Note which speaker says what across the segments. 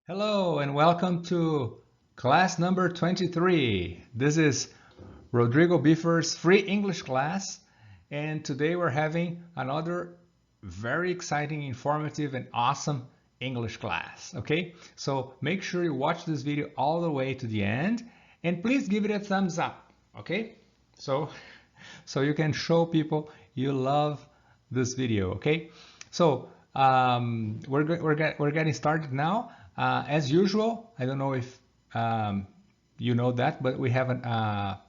Speaker 1: Hello and welcome to class number 23. This is Rodrigo Bifer's free English class, and today we're having another very exciting, informative, and awesome English class. Okay, so make sure you watch this video all the way to the end, and please give it a thumbs up. Okay, so you can show people you love this video. Okay, so we're getting started now. As usual, I don't know if you know that, but we have a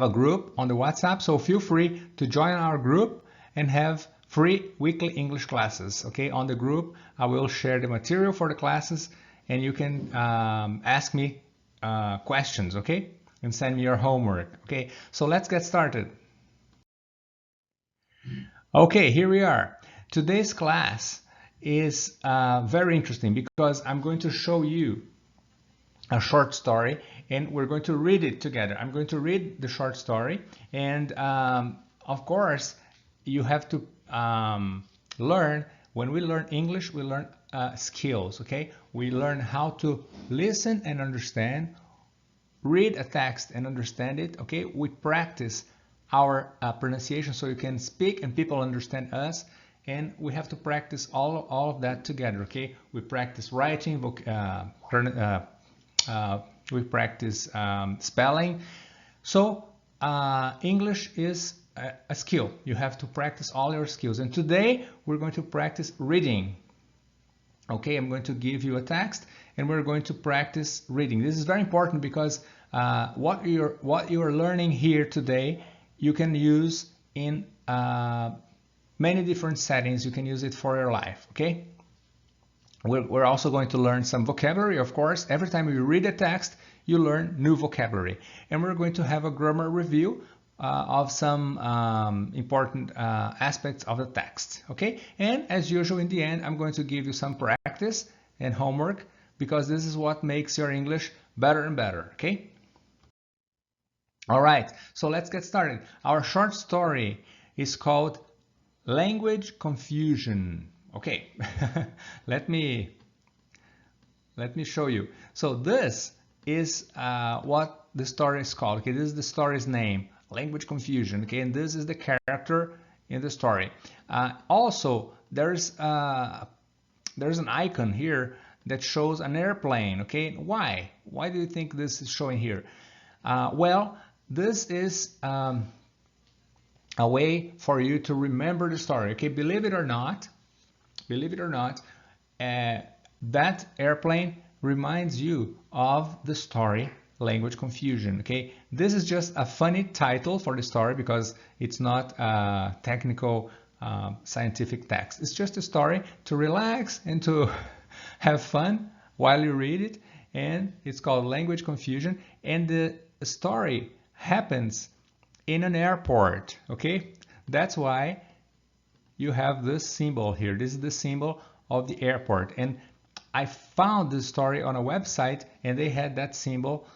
Speaker 1: group on the WhatsApp, so feel free to join our group and have free weekly English classes. Okay, on the group, I will share the material for the classes, and you can ask me questions, okay, and send me your homework. Okay, so let's get started. Okay, here we are. Today's class is very interesting because I'm going to show you a short story and we're going to read it together. I'm going to read the short story, and of course you have to learn. When we learn English, we learn skills. Okay, we learn how to listen and understand, read a text and understand it. Okay, we practice our pronunciation so you can speak and people understand us. And we have to practice all of that together. Okay, we practice writing, we practice spelling. So English is a skill. You have to practice all your skills. And today we're going to practice reading. Okay, I'm going to give you a text and we're going to practice reading. This is very important because what you're learning here today, you can use in many different settings. You can use it for your life. Okay, we're also going to learn some vocabulary. Of course, every time you read a text you learn new vocabulary, and we're going to have a grammar review of some important aspects of the text. Okay, and as usual in the end I'm going to give you some practice and homework, because this is what makes your English better and better. Okay, all right, so let's get started. Our short story is called Language Confusion. Okay, let me show you. So this is what the story is called. Okay, this is the story's name, Language Confusion. Okay, and this is the character in the story. Also, there's an icon here that shows an airplane. Okay, why do you think this is showing here? Well, this is a way for you to remember the story. Okay, believe it or not, that airplane reminds you of the story Language Confusion. Okay, this is just a funny title for the story because it's not a technical scientific text. It's just a story to relax and to have fun while you read it, and it's called Language Confusion, and the story happens in an airport. Okay, that's why you have this symbol here. This is the symbol of the airport, and I found this story on a website and they had that symbol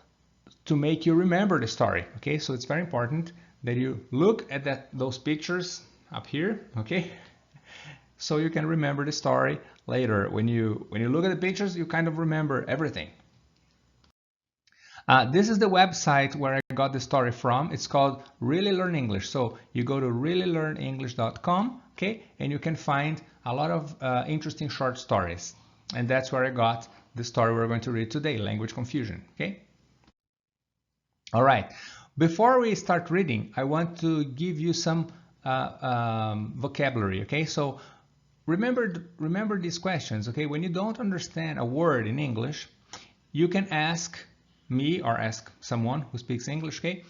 Speaker 1: to make you remember the story. Okay, so it's very important that you look at those pictures up here. Okay, so you can remember the story later. When you look at the pictures, you kind of remember everything. This is the website where I got the story from. It's called Really Learn English. So you go to reallylearnenglish.com, okay, and you can find a lot of interesting short stories. And that's where I got the story we're going to read today, Language Confusion. Okay. All right. Before we start reading, I want to give you some vocabulary. Okay. So remember these questions. Okay. When you don't understand a word in English, you can ask me or ask someone who speaks English, okay,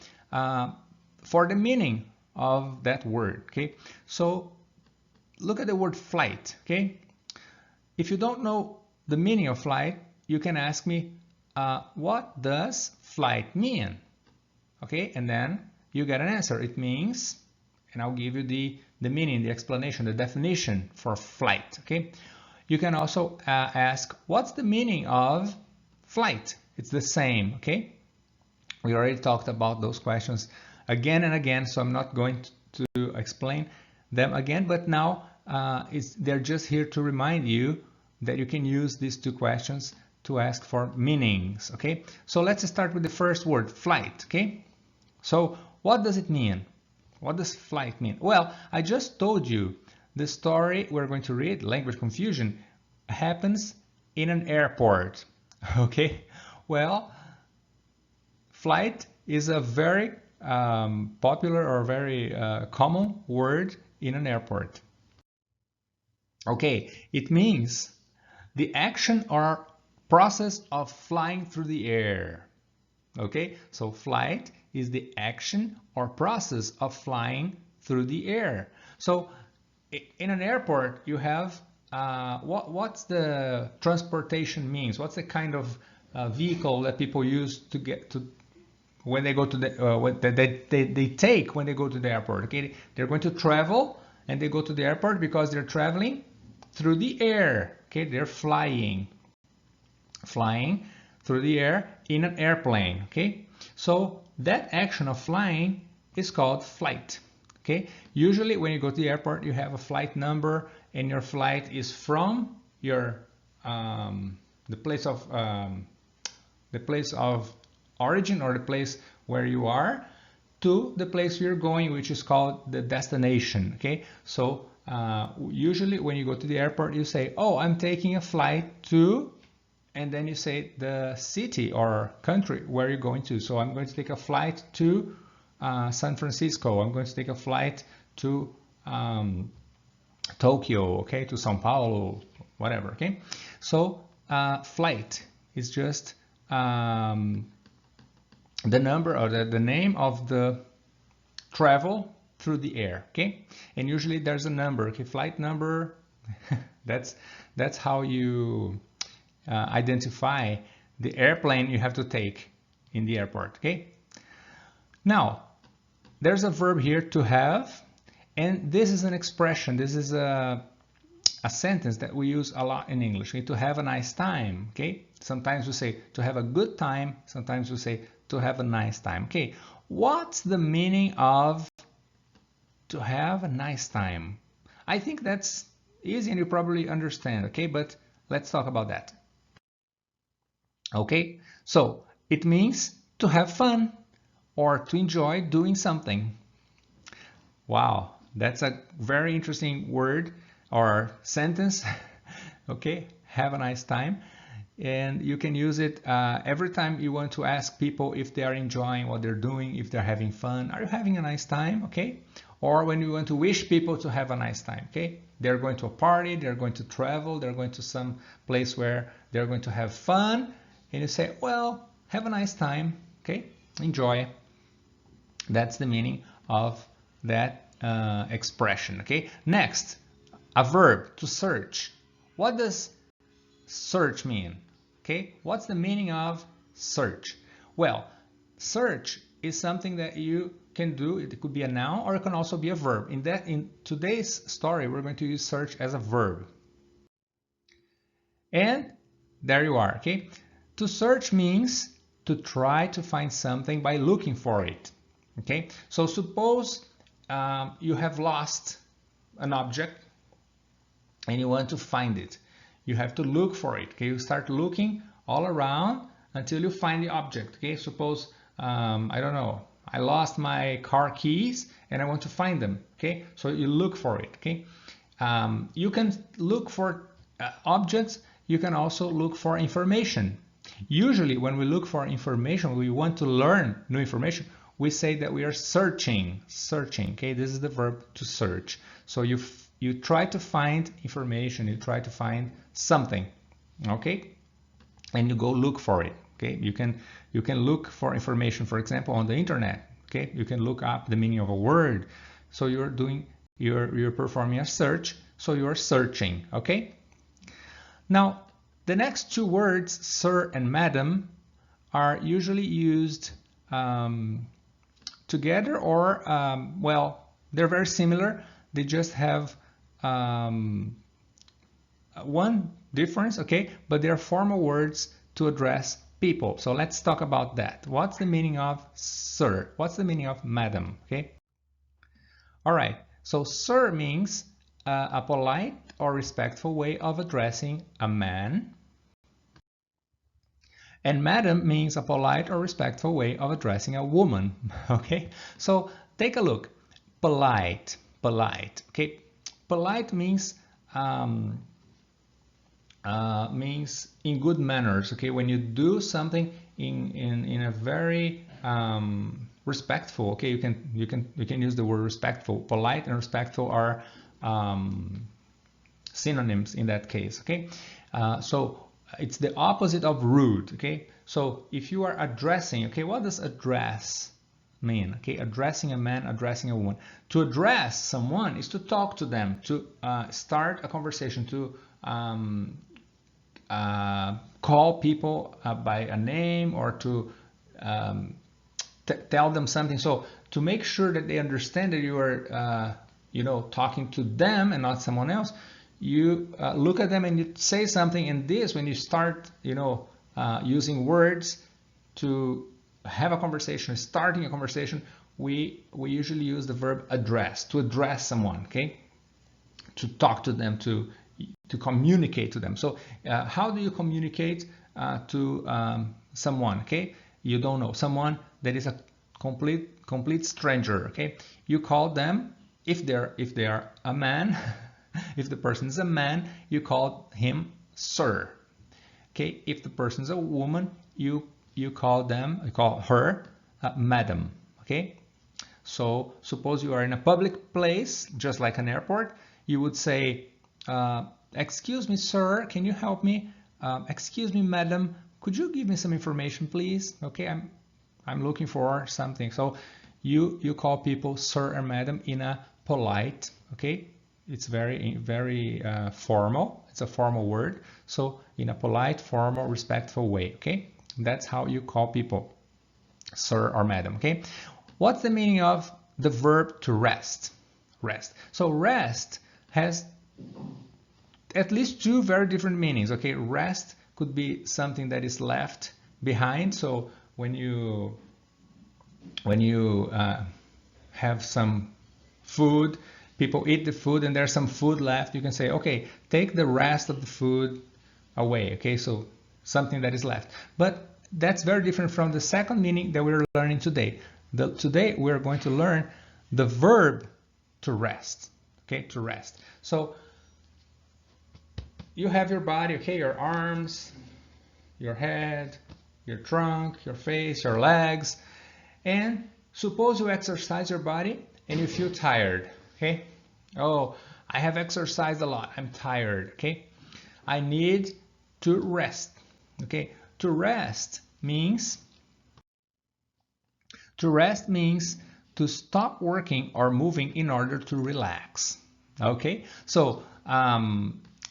Speaker 1: for the meaning of that word. Okay, so look at the word flight. Okay, if you don't know the meaning of flight, you can ask me, what does flight mean? Okay, and then you get an answer. It means, and I'll give you the meaning, the explanation, the definition for flight. Okay, you can also ask, what's the meaning of flight? It's the same. Okay, we already talked about those questions again and again, so I'm not going to explain them again, but now they're just here to remind you that you can use these two questions to ask for meanings. Okay, so let's start with the first word, flight. Okay, so what does it mean? What does flight mean? Well, I just told you the story we're going to read, language confusion, happens in an airport. Okay, well, flight is a very popular or very common word in an airport. Okay, it means the action or process of flying through the air. Okay, so flight is the action or process of flying through the air. So in an airport, you have what's the transportation means? What's the kind of vehicle that people use to get to when they go to the they take when they go to the airport? Okay, they're going to travel and they go to the airport because they're traveling through the air. Okay, they're flying through the air in an airplane. Okay, so that action of flying is called flight. Okay, usually when you go to the airport, you have a flight number, and your flight is from your the place of origin or the place where you are to the place you're going, which is called the destination. Okay, so usually when you go to the airport, you say, "Oh, I'm taking a flight to," and then you say the city or country where you're going to. So I'm going to take a flight to San Francisco. I'm going to take a flight to Tokyo, okay, to Sao Paulo, whatever, okay? So flight is just the number or the name of the travel through the air, okay? And usually there's a number, okay, flight number. that's how you identify the airplane you have to take in the airport, okay? Now, there's a verb here, to have, and this is an expression, this is a sentence that we use a lot in English, okay? To have a nice time, okay? Sometimes we say to have a good time, sometimes we say to have a nice time, okay? What's the meaning of to have a nice time? I think that's easy and you probably understand, okay? But let's talk about that. Okay, so it means to have fun or to enjoy doing something. Wow, that's a very interesting word or sentence. Okay, have a nice time. And you can use it every time you want to ask people if they are enjoying what they're doing, if they're having fun. Are you having a nice time? Okay, or when you want to wish people to have a nice time. Okay, they're going to a party, they're going to travel, they're going to some place where they're going to have fun. And you say, well, have a nice time, okay? Enjoy. That's the meaning of that expression, okay? Next, a verb, to search. What does search mean? Okay, what's the meaning of search? Well, search is something that you can do. It could be a noun or it can also be a verb. In today's story, we're going to use search as a verb. And there you are, okay? To search means to try to find something by looking for it. Okay, so suppose you have lost an object and you want to find it. You have to look for it. Okay, you start looking all around until you find the object. Okay, suppose I don't know, I lost my car keys and I want to find them. Okay, so you look for it. Okay, you can look for objects. You can also look for information. Usually when we look for information, we want to learn new information, we say that we are searching, okay? This is the verb to search. So you try to find information, you try to find something, okay? And you go look for it, okay? You can look for information, for example, on the internet, okay? You can look up the meaning of a word. So you're performing a search, so you're searching, okay? Now, the next two words, sir and madam, are usually used together or, well, they're very similar. They just have one difference, okay? But they're formal words to address people. So let's talk about that. What's the meaning of sir? What's the meaning of madam, okay? All right, so sir means a polite or respectful way of addressing a man. And madam means a polite or respectful way of addressing a woman. Okay, so take a look. Polite, polite. Okay, polite means in good manners. Okay, when you do something in a very respectful. Okay, you can use the word respectful. Polite and respectful are synonyms in that case. Okay, so it's the opposite of rude. Okay, so if you are addressing, okay, what does address mean? Okay, addressing a man, addressing a woman. To address someone is to talk to them, to start a conversation, to call people by a name, or to tell them something. So to make sure that they understand that you are talking to them and not someone else, you look at them and you say something. And this, when you start using words to have a conversation, starting a conversation, we usually use the verb address, to address someone. Okay, to talk to them, to communicate to them. So how do you communicate to someone? Okay, you don't know, someone that is a complete stranger. Okay, you call them, if they are a man, if the person is a man, you call him sir. Okay, if the person is a woman, you call her madam. Okay, so suppose you are in a public place, just like an airport, you would say, excuse me, sir, can you help me? Excuse me, madam, could you give me some information, please? Okay, I'm looking for something. So you call people sir or madam in a polite, okay? It's very formal. It's a formal word. So in a polite, formal, respectful way, okay? That's how you call people sir or madam, okay? What's the meaning of the verb to rest? Rest. So rest has at least two very different meanings. Okay, rest could be something that is left behind. So when you have some food, people eat the food and there's some food left, you can say, okay, take the rest of the food away. Okay, so something that is left. But that's very different from the second meaning that we're learning today. Today we're going to learn the verb to rest. Okay, to rest. So you have your body, okay, your arms, your head, your trunk, your face, your legs, and suppose you exercise your body and you feel tired. Okay, oh, I have exercised a lot, I'm tired. Okay, I need to rest. Okay, to rest means to stop working or moving in order to relax. Okay, so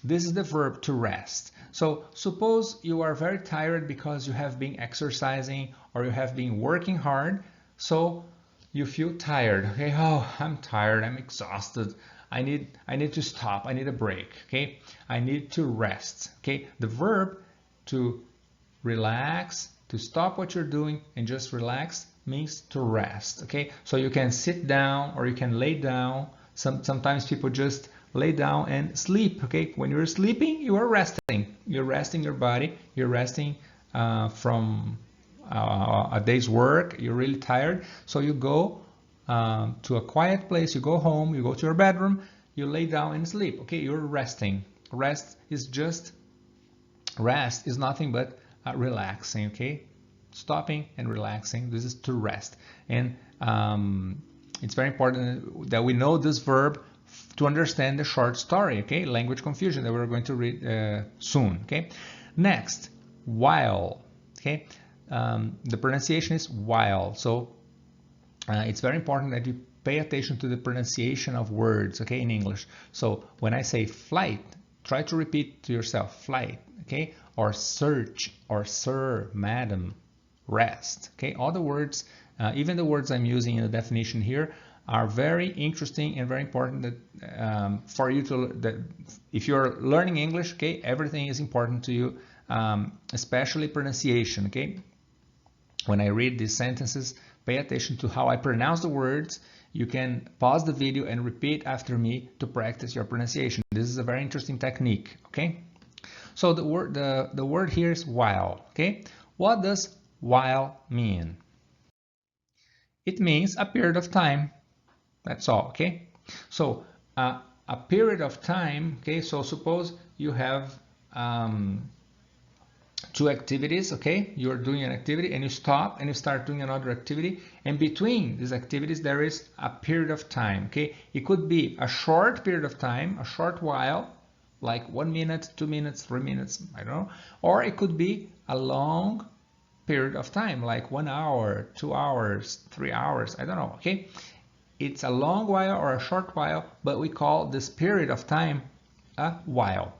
Speaker 1: this is the verb to rest. So suppose you are very tired because you have been exercising or you have been working hard. So you feel tired. Okay, oh, I'm tired, I'm exhausted. I need to stop. I need a break. Okay, I need to rest. Okay, the verb to relax, to stop what you're doing and just relax, means to rest. Okay, so you can sit down or you can lay down. Sometimes people just lay down and sleep. Okay, when you're sleeping, you are resting. You're resting your body. You're resting from a day's work. You're really tired, so you go to a quiet place. You go home. You go to your bedroom. You lay down and sleep. Okay, you're resting. Rest is nothing but relaxing. Okay, stopping and relaxing. This is to rest, and it's very important that we know this verb to understand the short story. Okay, language confusion that we're going to read soon. Okay, next, while. Okay, the pronunciation is while. So it's very important that you pay attention to the pronunciation of words. Okay, in English. So when I say flight, try to repeat to yourself flight. Okay, or search, or sir, madam, rest. Okay, all the words, even the words I'm using in the definition here, are very interesting and very important that for you to, if you're learning English, okay, everything is important to you, especially pronunciation. Okay, when I read these sentences, pay attention to how I pronounce the words you can pause the video and repeat after me to practice your pronunciation. This is a very interesting technique, okay? So the word here is while, okay? What does while mean? It means a period of time. That's all, okay? So a period of time, okay? So suppose you have two activities, okay? You're doing an activity and you stop and you start doing another activity, and between these activities there is a period of time, okay? It could be a short period of time, a short while, like 1 minute, 2 minutes, 3 minutes, I don't know, or it could be a long period of time, like 1 hour, 2 hours, 3 hours, I don't know, okay? It's a long while or a short while, but we call this period of time a while.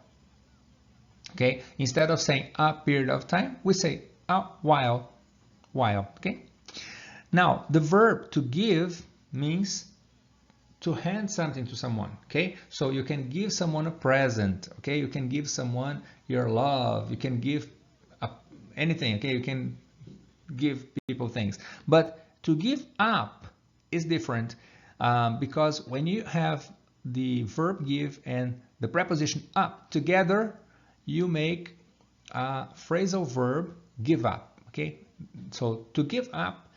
Speaker 1: Okay, instead of saying a period of time, we say a while, okay? Now, the verb to give means to hand something to someone, okay? So you can give someone a present, okay? You can give someone your love, you can give anything, okay? You can give people things. But to give up is different because when you have the verb give and the preposition up together, you make a phrasal verb give up, okay? So to give up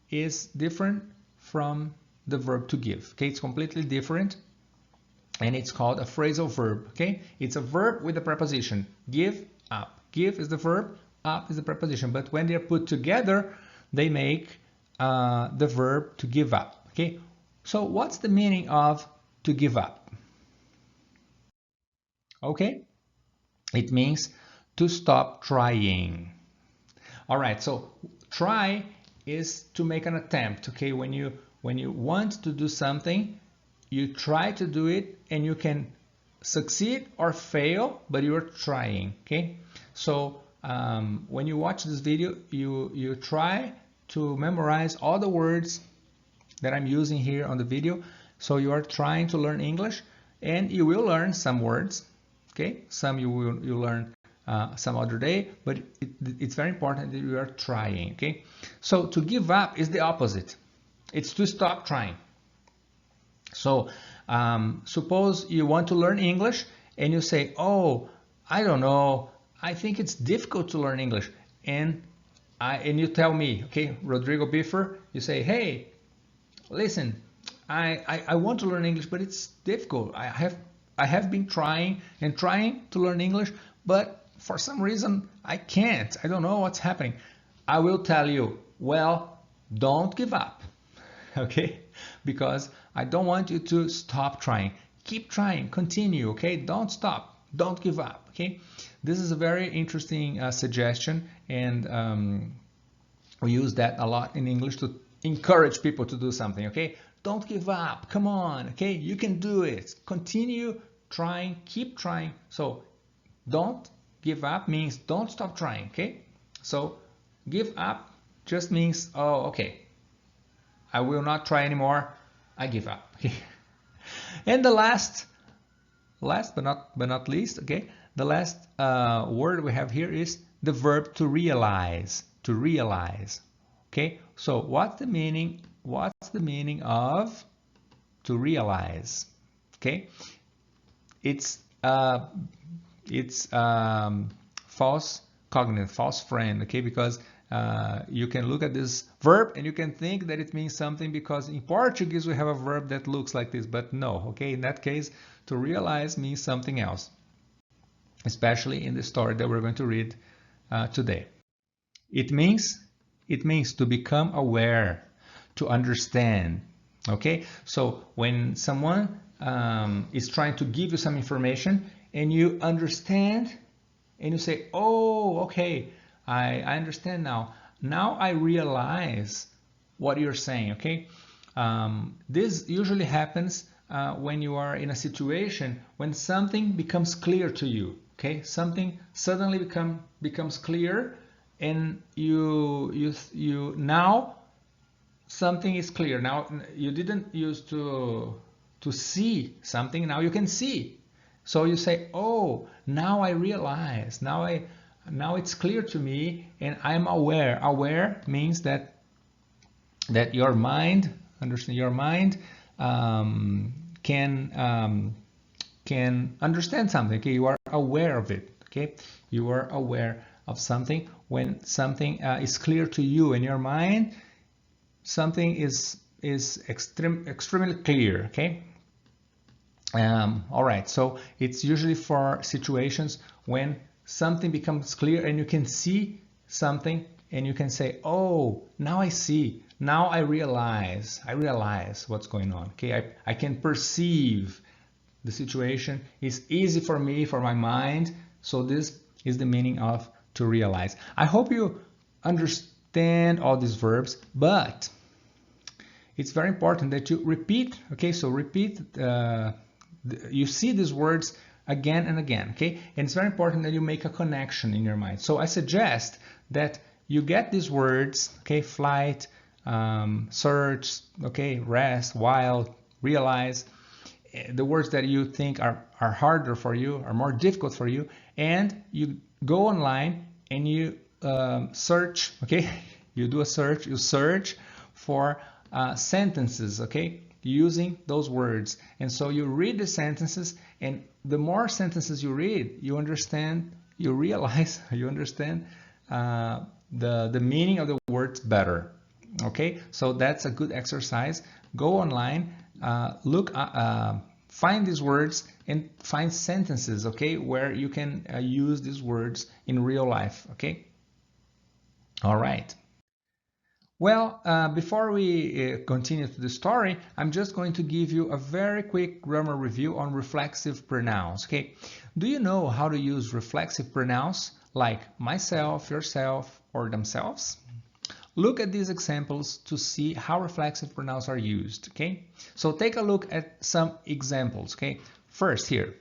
Speaker 1: is different from the verb to give, okay? It's completely different, and it's called a phrasal verb, okay? It's a verb with a preposition, give up. Give is the verb, up is the preposition, but when they're put together, they make the verb to give up, okay? So what's the meaning of to give up? Okay? It means to stop trying. All right, so try is to make an attempt, okay? When you want to do something, you try to do it and you can succeed or fail, but you're trying, okay? So when you watch this video, you try to memorize all the words that I'm using here on the video. So you are trying to learn English, and you will learn some words, okay? Some you learn some other day, but it's very important that you are trying, okay? So to give up is the opposite. It's to stop trying. So suppose you want to learn English and you say, oh, I don't know, I think it's difficult to learn English. And you tell me, okay, Rodrigo Bifer, you say, hey, listen, I want to learn English, but it's difficult. I have been trying to learn English, but for some reason I can't. I don't know what's happening. I will tell you, well, don't give up, okay? Because I don't want you to stop trying. Keep trying, continue, okay? Don't stop, don't give up, okay? This is a very interesting suggestion, and we use that a lot in English to encourage people to do something, okay? Don't give up, come on, okay? You can do it. Continue trying, keep trying. So don't give up means don't stop trying, okay? So give up just means, oh, okay, I will not try anymore, I give up, okay? And the last but not least, okay, the last word we have here is the verb to realize, okay? So what's the meaning of to realize, okay? It's false cognitive, false friend, okay? Because you can look at this verb and you can think that it means something because in Portuguese we have a verb that looks like this, but no, okay? In that case, to realize means something else, especially in the story that we're going to read today. It means to become aware, to understand, okay? So when someone is trying to give you some information and you understand and you say, oh, okay, I understand now. Now I realize what you're saying, okay? This usually happens when you are in a situation when something becomes clear to you, okay? Something suddenly becomes clear, and you now something is clear. Now you didn't used to see something, now you can see. So you say, oh, now I realize, now it's clear to me and I'm aware. Aware means that your mind understand. Your mind can understand something. Okay, you are aware of it. Okay, you are aware of something when something is clear to you in your mind. Something is extremely clear. Okay. All right. So it's usually for situations when something becomes clear and you can see something and you can say, "Oh, now I see. Now I realize what's going on." Okay, I can perceive the situation. It's easy for me, for my mind. So this is the meaning of to realize. I hope you understand all these verbs, but it's very important that you repeat. Okay, so repeat. You see these words again and again. Okay, and it's very important that you make a connection in your mind. So I suggest that you get these words. Okay, flight, search. Okay, rest, while, realize. The words that you think are harder for you, are more difficult for you, and you go online and you search. Okay, you do a search. You search for sentences. Okay, using those words, and so you read the sentences, and the more sentences you read, you understand, you realize, you understand the meaning of the words better. Okay, so that's a good exercise. Go online, find these words and find sentences, okay, where you can use these words in real life. Okay, all right. Well, before we continue to the story, I'm just going to give you a very quick grammar review on reflexive pronouns. Okay, do you know how to use reflexive pronouns like myself, yourself, or themselves? Look at these examples to see how reflexive pronouns are used. Okay, so take a look at some examples. Okay, first here,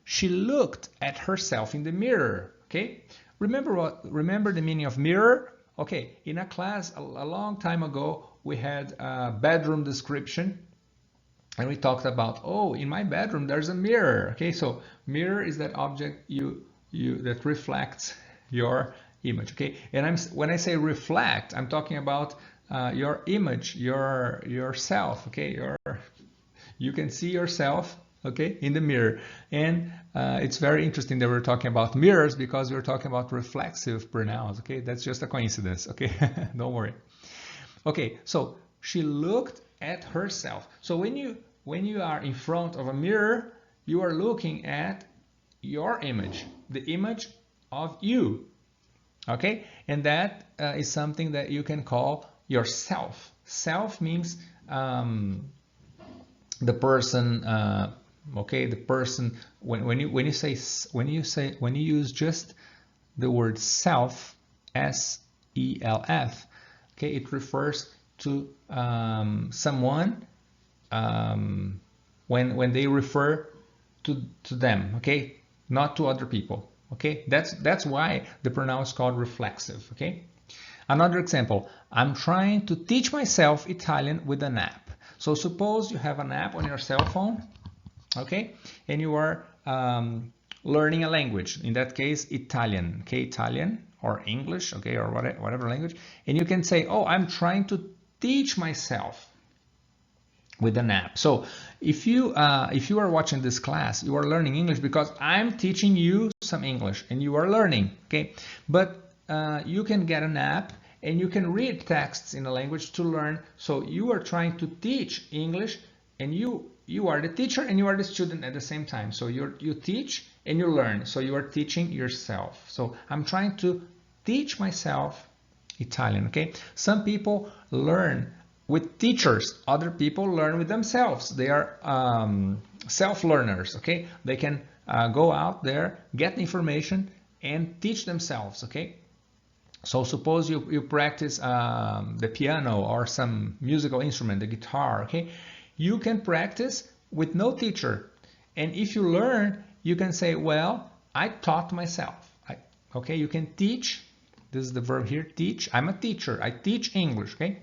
Speaker 1: she looked at herself in the mirror. Okay, remember the meaning of mirror? Okay, in a class a long time ago, we had a bedroom description, and we talked about, oh, in my bedroom there's a mirror. Okay, so mirror is that object that reflects your image. Okay, and when I say reflect, I'm talking about your image, yourself. Okay, you can see yourself, okay, in the mirror. And it's very interesting that we're talking about mirrors because we're talking about reflexive pronouns. Okay, that's just a coincidence. Okay, don't worry. Okay, so she looked at herself. So when you are in front of a mirror, you are looking at your image, the image of you. Okay, and that is something that you can call yourself. Self means the person. Okay, the person. When you use just the word self, S-E-L-F. Okay, it refers to someone when they refer to them. Okay, not to other people. Okay, that's why the pronoun is called reflexive. Okay, another example, I'm trying to teach myself Italian with an app. So suppose you have an app on your cell phone, okay, and you are learning a language, in that case Italian, okay, Italian or English, okay, or whatever language, and you can say, oh, I'm trying to teach myself with an app. So if you are watching this class, you are learning English because I'm teaching you some English and you are learning, okay? But you can get an app and you can read texts in a language to learn. So you are trying to teach English, and you are the teacher and you are the student at the same time. So you teach and you learn. So you are teaching yourself. So I'm trying to teach myself Italian, okay? Some people learn with teachers, other people learn with themselves. They are self-learners, okay? They can go out there, get information, and teach themselves, okay? So suppose you practice the piano or some musical instrument, the guitar, okay? You can practice with no teacher. And if you learn, you can say, well, I taught myself. Okay, you can teach. This is the verb here, teach. I'm a teacher. I teach English, okay?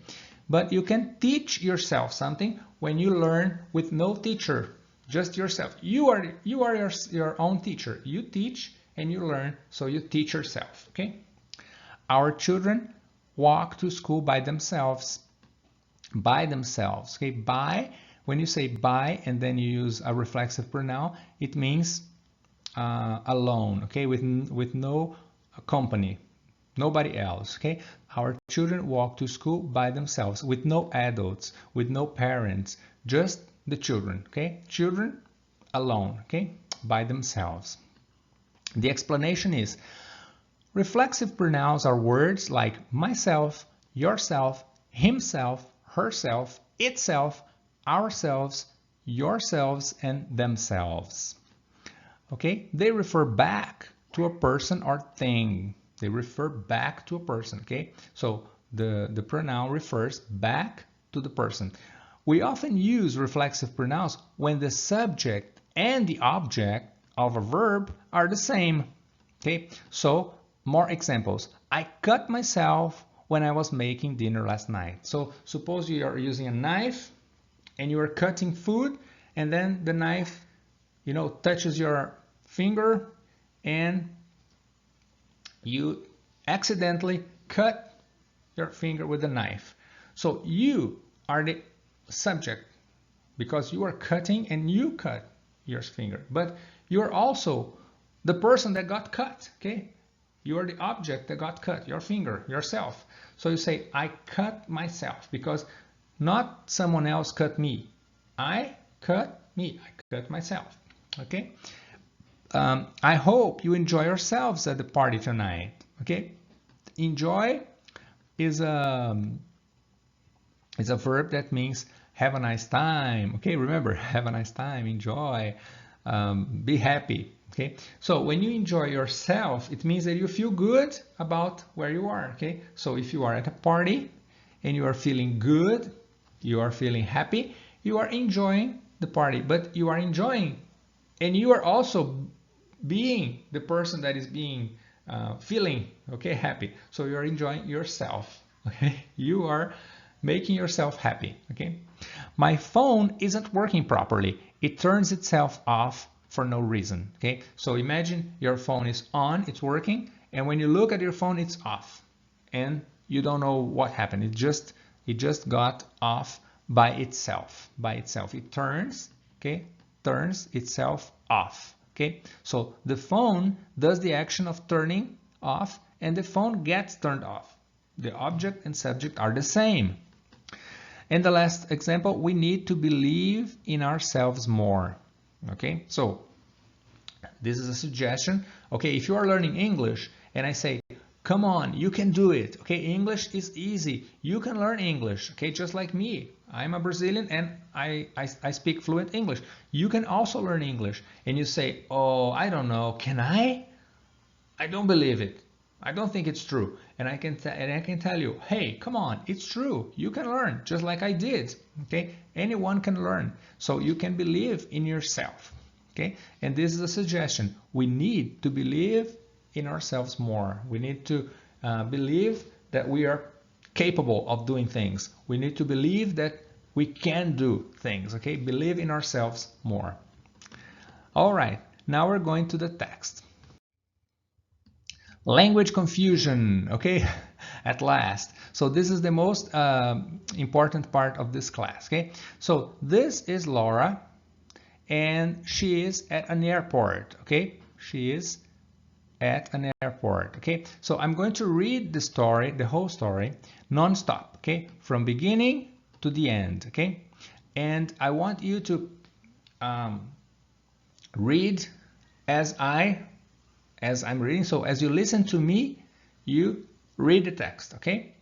Speaker 1: But you can teach yourself something when you learn with no teacher, just yourself. You are your own teacher. You teach and you learn, so you teach yourself, okay? Our children walk to school by themselves. by themselves. Okay, by, when you say by and then you use a reflexive pronoun, it means alone, okay, with no company, nobody else. Okay, our children walk to school by themselves, with no adults, with no parents, just the children. Okay, children alone, okay, by themselves. The explanation is, reflexive pronouns are words like myself, yourself, himself, herself, itself, ourselves, yourselves, and themselves. Okay, they refer back to a person or thing. They refer back to a person. Okay, so the pronoun refers back to the person. We often use reflexive pronouns when the subject and the object of a verb are the same. Okay, so more examples. I cut myself when I was making dinner last night. So suppose you are using a knife and you are cutting food, and then the knife, touches your finger and you accidentally cut your finger with a knife. So you are the subject because you are cutting and you cut your finger, but you're also the person that got cut. Okay, you are the object that got cut, your finger, yourself. So you say I cut myself because not someone else cut me. I cut me, I cut myself. Okay, I hope you enjoy yourselves at the party tonight. Okay, enjoy is a verb that means have a nice time. Okay, remember, have a nice time, enjoy, be happy. Okay, so when you enjoy yourself, it means that you feel good about where you are. Okay, so if you are at a party and you are feeling good, you are feeling happy, you are enjoying the party, but you are enjoying and you are also being the person that is being feeling, okay, happy. So you are enjoying yourself. Okay, you are making yourself happy. Okay, my phone isn't working properly. It turns itself off for no reason. Okay, so imagine your phone is on, it's working, and when you look at your phone, it's off, and you don't know what happened. It just got off by itself. It turns, okay, turns itself off. Okay, so the phone does the action of turning off, and the phone gets turned off. The object and subject are the same. And the last example, we need to believe in ourselves more. Okay, so this is a suggestion. Okay, if you are learning English and I say, come on, you can do it. Okay, English is easy. You can learn English. Okay, just like me. I'm a Brazilian and I speak fluent English. You can also learn English. And you say, oh, I don't know, can I? I don't believe it. I don't think it's true. And I can tell you, hey, come on, it's true. You can learn just like I did. Okay, anyone can learn. So you can believe in yourself. Okay, and this is a suggestion. We need to believe in ourselves more. We need to believe that we are capable of doing things. We need to believe that we can do things. Okay, believe in ourselves more. All right, now we're going to the text. Language confusion, okay, at last. So this is the most important part of this class, okay? So this is Laura, and she is at an airport, okay? She is at an airport, okay? So I'm going to read the story, the whole story, non-stop, okay? From beginning to the end, okay? And I want you to read as I'm reading. So as you listen to me, you read the text, okay?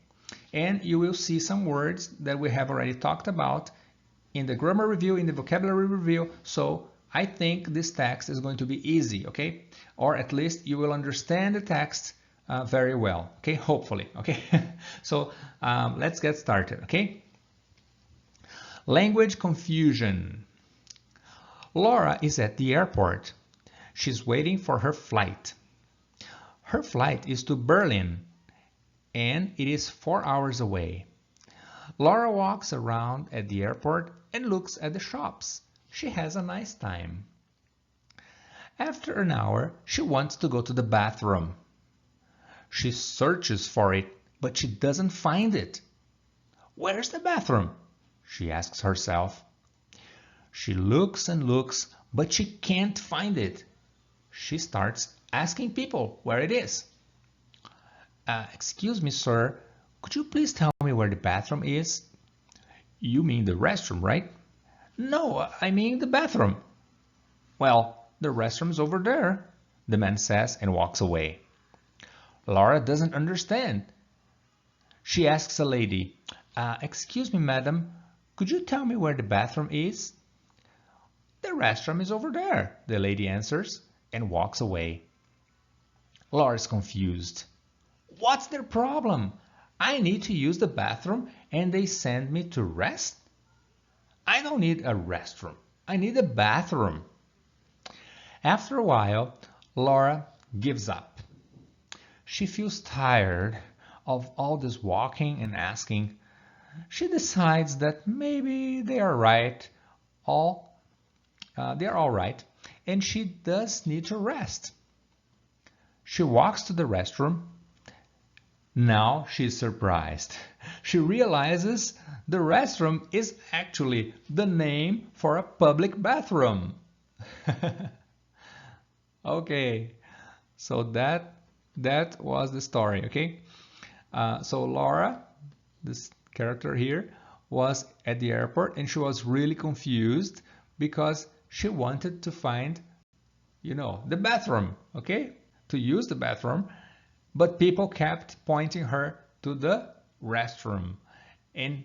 Speaker 1: And you will see some words that we have already talked about in the grammar review, in the vocabulary review. So I think this text is going to be easy, okay? Or at least you will understand the text very well, okay? Hopefully, okay? So let's get started, okay? Language confusion. Laura is at the airport. She's waiting for her flight. Her flight is to Berlin, and it is 4 hours away. Laura walks around at the airport and looks at the shops. She has a nice time. After an hour, she wants to go to the bathroom. She searches for it, but she doesn't find it. Where's the bathroom? she asks herself. She looks and looks, but she can't find it. She starts asking people where it is. Excuse me, sir, could you please tell me where the bathroom is? You mean the restroom, right? No, I mean the bathroom. Well, the restroom's over there, the man says and walks away. Laura doesn't understand. She asks a lady, excuse me, madam, could you tell me where the bathroom is? The restroom is over there, the lady answers and walks away. Laura's confused. What's their problem? I need to use the bathroom and they send me to rest? I don't need a restroom. I need a bathroom. After a while, Laura gives up. She feels tired of all this walking and asking. She decides that maybe they are right, they're all right, and she does need to rest. She walks to the restroom. Now she's surprised. She realizes the restroom is actually the name for a public bathroom. Okay, so that was the story. Okay, so Laura, this character here, was at the airport and she was really confused because she wanted to find, the bathroom, okay, to use the bathroom, but people kept pointing her to the restroom, and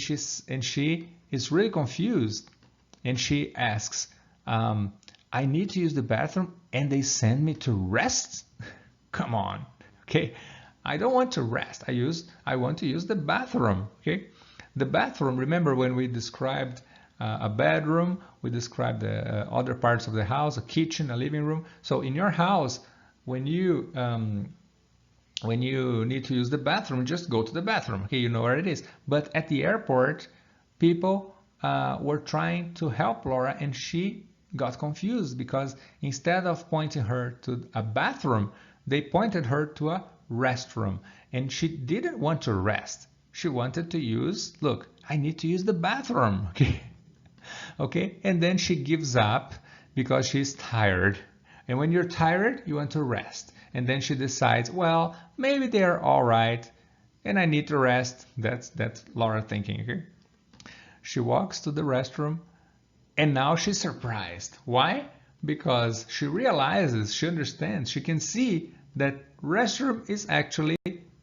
Speaker 1: she is really confused, and she asks, I need to use the bathroom and they send me to rest? Come on, okay, I don't want to rest. I want to use the bathroom. Okay, the bathroom, remember when we described a bedroom, we described the other parts of the house, a kitchen, a living room. So in your house, when you need to use the bathroom, just go to the bathroom. Okay, you know where it is. But at the airport, people were trying to help Laura, and she got confused because instead of pointing her to a bathroom, they pointed her to a restroom, and she didn't want to rest. She wanted to use, look, I need to use the bathroom. Okay, okay, and then she gives up because she's tired. And when you're tired, you want to rest. And then she decides, well, maybe they're all right, and I need to rest. That's Laura thinking. Okay, she walks to the restroom, and now she's surprised. Why? Because she realizes, she understands, she can see that restroom is actually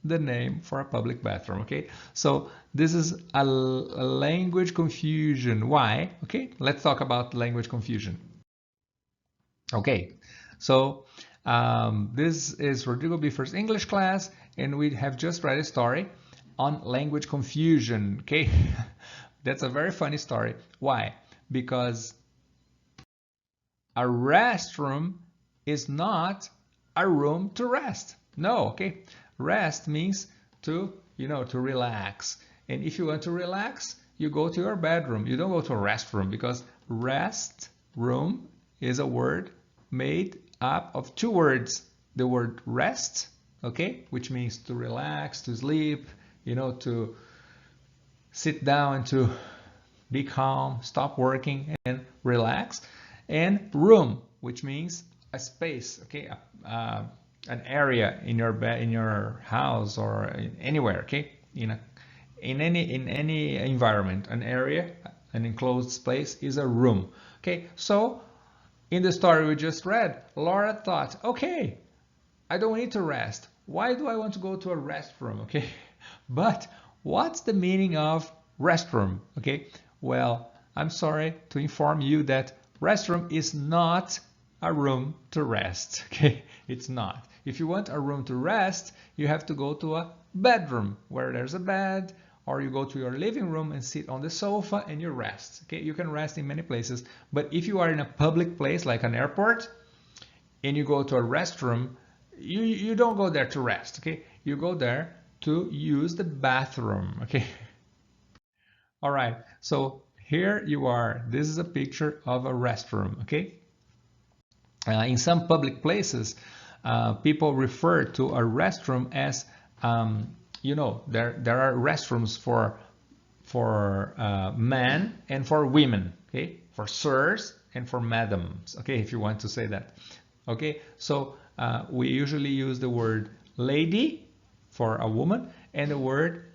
Speaker 1: the name for a public bathroom. Okay, so this is a language confusion. Why? Okay, let's talk about language confusion. Okay, so this is Rodrigo Bifer's English class, and we have just read a story on language confusion. Okay, that's a very funny story. Why? Because a restroom is not a room to rest. No, okay. Rest means to relax. And if you want to relax, you go to your bedroom. You don't go to a restroom, because rest room is a word made up of two words. The word rest, okay, which means to relax, to sleep, to sit down and to be calm, stop working and relax. And room, which means a space, okay, an area in your bed, in your house, or anywhere, okay, in any environment. An area, an enclosed space, is a room. Okay, so in the story we just read, Laura thought, okay, I don't need to rest. Why do I want to go to a restroom? Okay, but what's the meaning of restroom? Okay, well, I'm sorry to inform you that restroom is not a room to rest. Okay, it's not. If you want a room to rest, you have to go to a bedroom where there's a bed, or you go to your living room and sit on the sofa and you rest. Okay, you can rest in many places, but if you are in a public place like an airport and you go to a restroom, you don't go there to rest. Okay, you go there to use the bathroom. Okay, all right, so here you are. This is a picture of a restroom. Okay, in some public places, people refer to a restroom as, there are restrooms for men and for women, okay? For sirs and for madams, okay, if you want to say that. Okay, so we usually use the word lady for a woman and the word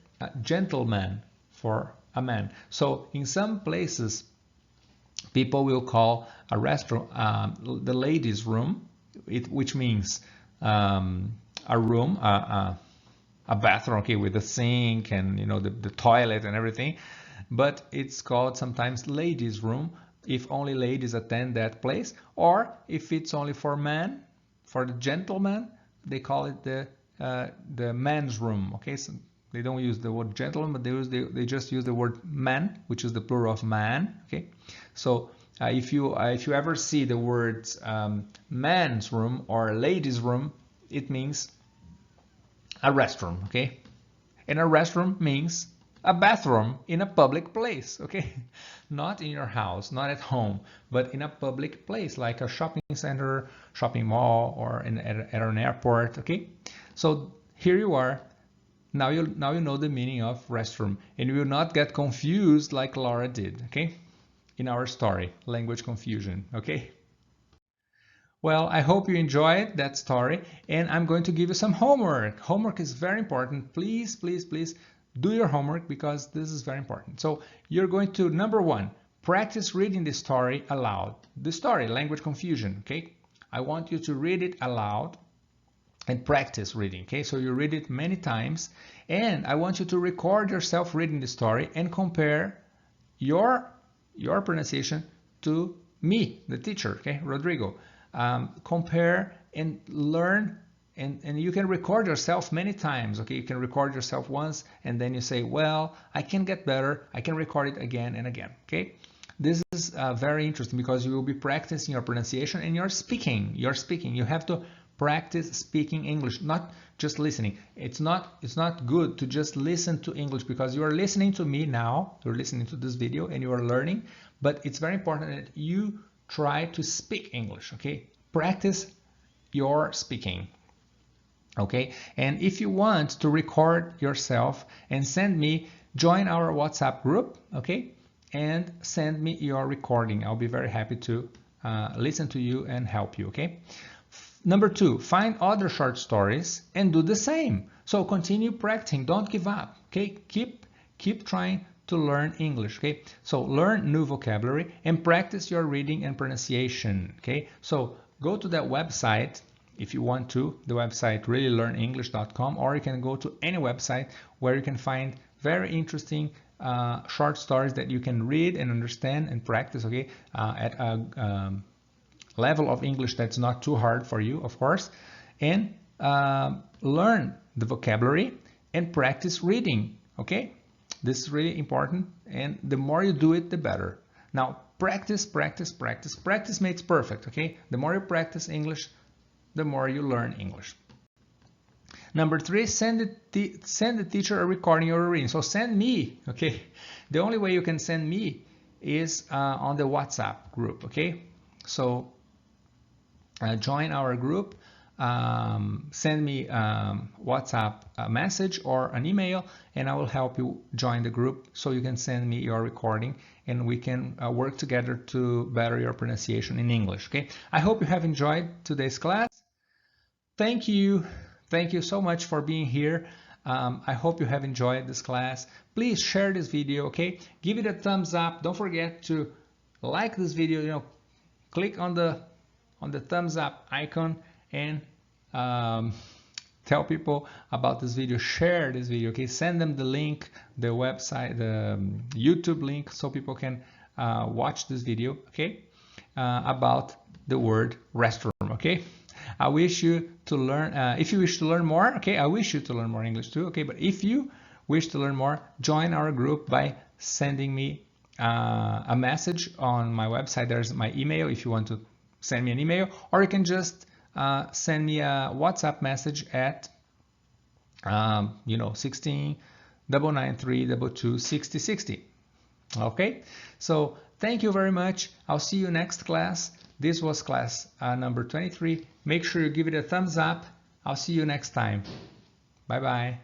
Speaker 1: gentleman for a man. So in some places, people will call a restroom the ladies' room, which means a room, a bathroom, okay, with a sink and the toilet and everything. But it's called sometimes ladies' room if only ladies attend that place, or if it's only for men, for the gentleman, they call it the men's room. Okay, so they don't use the word gentleman, but they just use the word man, which is the plural of man. Okay, so if you ever see the words men's room or ladies' room, it means a restroom. Okay, and a restroom means a bathroom in a public place, okay? Not in your house, not at home, but in a public place like a shopping center, shopping mall, or at an airport, okay? So here you are. Now you know the meaning of restroom, and you will not get confused like Laura did, okay? In our story, language confusion, okay? Well, I hope you enjoyed that story, and I'm going to give you some homework. Homework is very important. Please, please, please, do your homework because this is very important. So you're going to, number one, practice reading the story aloud. The story, language confusion, okay? I want you to read it aloud and practice reading, okay? So you read it many times, and I want you to record yourself reading the story and compare your pronunciation to me, the teacher, okay, Rodrigo. Compare and learn. And you can record yourself many times, okay? You can record yourself once and then you say, well, I can get better. I can record it again and again, okay? This is very interesting because you will be practicing your pronunciation and your speaking. You have to practice speaking English, not just listening. It's not good to just listen to English because you are listening to me now. You're listening to this video and you are learning, but it's very important that you try to speak English, okay? Practice your speaking. Okay, and if you want to record yourself and send me, join our WhatsApp group, okay, and send me your recording. I'll be very happy to listen to you and help you, okay. Number two, find other short stories and do the same. So continue practicing, don't give up, okay. Keep trying to learn English, okay. So learn new vocabulary and practice your reading and pronunciation, okay. So go to that website. If you want to, the website reallylearnenglish.com, or you can go to any website where you can find very interesting short stories that you can read and understand and practice, okay, at a level of English that's not too hard for you, of course, and learn the vocabulary and practice reading, okay? This is really important, and the more you do it, the better. Now, practice, practice, practice. Practice makes perfect, okay? The more you practice English, the more you learn English. Number three, send the teacher a recording or a reading. So send me, okay? The only way you can send me is on the WhatsApp group, okay? So join our group, send me WhatsApp message or an email, and I will help you join the group so you can send me your recording and we can work together to better your pronunciation in English, okay? I hope you have enjoyed today's class. Thank you so much for being here. I hope you have enjoyed this class. Please share this video, okay? Give it a thumbs up. Don't forget to like this video, click on the thumbs up icon and tell people about this video. Share this video, okay? Send them the link, the website, the YouTube link, so people can watch this video, okay? About the word restroom, okay? I wish you to learn, if you wish to learn more, okay, I wish you to learn more English too, okay, but if you wish to learn more, join our group by sending me a message on my website. There's my email if you want to send me an email, or you can just send me a WhatsApp message at 16 993 22 60 60. Okay, so thank you very much. I'll see you next class. This was class number 23. Make sure you give it a thumbs up. I'll see you next time. Bye bye.